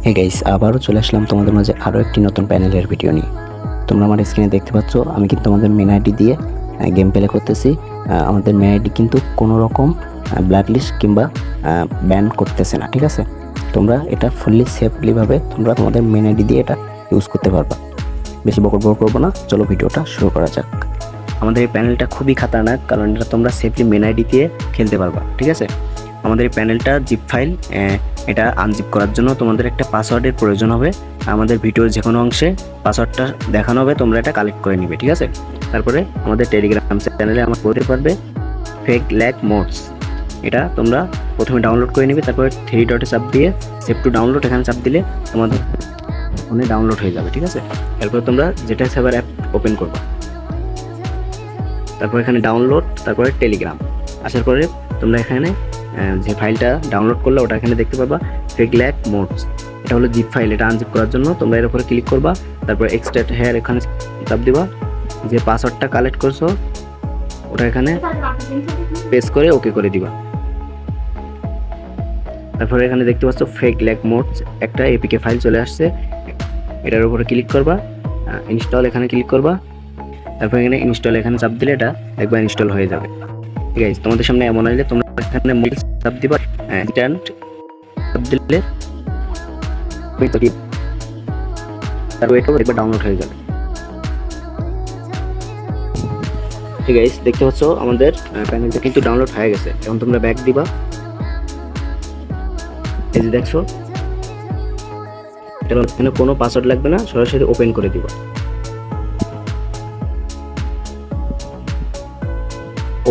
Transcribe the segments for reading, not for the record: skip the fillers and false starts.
Hey guys, আবারও চলে আসলাম তোমাদের মাঝে আরও একটি নতুন প্যানেলের ভিডিও নিয়ে। তোমরা আমার স্ক্রিনে দেখতে পাচ্ছ, আমি কিন্তু আমাদের মেন আইডি দিয়ে গেম প্লে করতেছি। আমাদের মেন আইডি কিন্তু কোনো রকম ব্ল্যাক লিস্ট কিংবা ব্যান করতেছে না, ঠিক আছে? তোমরা এটা ফুললি সেফলিভাবে তোমরা তোমাদের মেন আইডি দিয়ে এটা ইউজ করতে পারবা। বেশি বকর করবো না, চলো ভিডিওটা শুরু করা যাক। আমাদের এই প্যানেলটা খুবই খাতারনাক, কারণ এটা তোমরা সেফলি মেন আইডি দিয়ে খেলতে পারবা, ঠিক আছে? আমাদের এই প্যানেলটা জিপ ফাইল, এটা আনজিপ করার জন্য তোমাদের একটা পাসওয়ার্ডের প্রয়োজন হবে। আমাদের ভিডিওর যে কোনো অংশে পাসওয়ার্ডটা দেখানো হবে, তোমরা এটা কালেক্ট করে নিবে, ঠিক আছে? তারপরে আমাদের টেলিগ্রাম চ্যানেলে আমার বলতে পারবে ফেক ল্যাক মোডস, এটা তোমরা প্রথমে ডাউনলোড করে নিবে। তারপরে 3 ডটে চাপ দিয়ে সেভ টু ডাউনলোড এখানে চাপ দিলে তোমাদের ফোনে ডাউনলোড হয়ে যাবে, ঠিক আছে? এরপর তোমরা যেটা সার্ভার অ্যাপ ওপেন করবে, তারপর এখানে ডাউনলোড, তারপরে টেলিগ্রাম আসার পরে তোমরা এখানে যে ফাইলটা ডাউনলোড করলে ওটা এখানে দেখতে পাবা ফেক ল্যাক মোডস। এটা হলো জিপ ফাইল, এটা আনজিপ করার জন্য তোমরা এর উপরে ক্লিক করবা। তারপর এক্সট্রাক্ট হেয়ার এখানে চাপ দিবা, যে পাসওয়ার্ডটা কালেক্ট করছো ওটা এখানে পেস্ট করে ওকে করে দিবা। তারপরে এখানে দেখতে পাচ্ছ ফেক ল্যাক মোডস একটা এপিকে ফাইল চলে আসছে, এটার উপরে ক্লিক করবা, ইনস্টল এখানে ক্লিক করবা। তারপর এখানে ইনস্টল এখানে চাপ দিলে এটা একবার ইনস্টল হয়ে যাবে। ঠিক আছে, তোমাদের সামনে এমন আসলে তোমরা এখানে মোবাইল চাপ দিবা, ইনস্ট্যান্ট চাপ দিলে তারপর এটা একবার ডাউনলোড হয়ে যাবে। ঠিক আছে, দেখতে পাচ্ছ আমাদের প্যানেলটা কিন্তু ডাউনলোড হয়ে গেছে। এখন তোমরা ব্যাক দিবা, এই যে দেখছো এখানে কোনো পাসওয়ার্ড লাগবে না, সরাসরি ওপেন করে দিবা।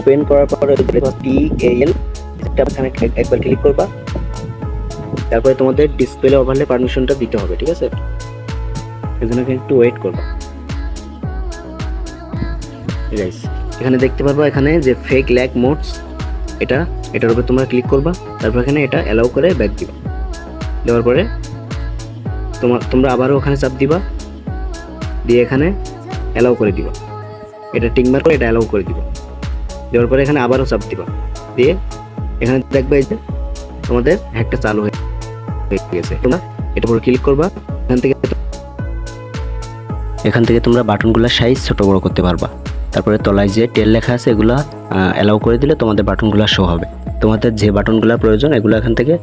ওপেন করার পরে TAL এখানে একবার ক্লিক করবা। তারপরে তোমাদের ডিসপ্লে ওভারলে পারমিশনটা দিতে হবে, ঠিক আছে? এর জন্য একটু ওয়েট করবা। ঠিক আছে, এখানে দেখতে পারবা এখানে যে ফেক ল্যাক মোডস, এটার উপরে তোমরা ক্লিক করবা। তারপর এখানে এটা অ্যালাউ করে ব্যাক দিবা। দেওয়ার পরে তোমরা আবারও ওখানে চাপ দিবা, দিয়ে এখানে অ্যালাউ করে দিবা। এটা টিকমার্ক করে এটা অ্যালাউ করে দিবা। দেওয়ার পরে এখানে আবারও চাপ দিবা, দিয়ে এখানে দেখবে এই যে তোমাদের হ্যাকটা চালু হয়ে গেছে। তোমরা এটার উপর ক্লিক করবা, এখান থেকে তোমরা বাটনগুলোর সাইজ ছোট বড় করতে পারবা। তারপরে তলায় যে টেল লেখা আছে এগুলা অ্যালাউ করে দিলে তোমাদের বাটনগুলো শো হবে। তোমাদের যে বাটনগুলো প্রয়োজন এগুলো এখান থেকে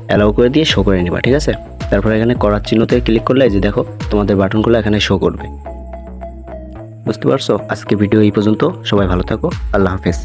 অ্যালাউ করে দিয়ে শো করে নিবা, ঠিক আছে? তারপরে এখানে করার চিহ্নতে ক্লিক করলে এই যে দেখো তোমাদের বাটনগুলো এখানে শো করবে। বুঝতে পারছো? আজকে ভিডিও এই পর্যন্ত। সবাই ভালো থাকো, আল্লাহ হাফেজ।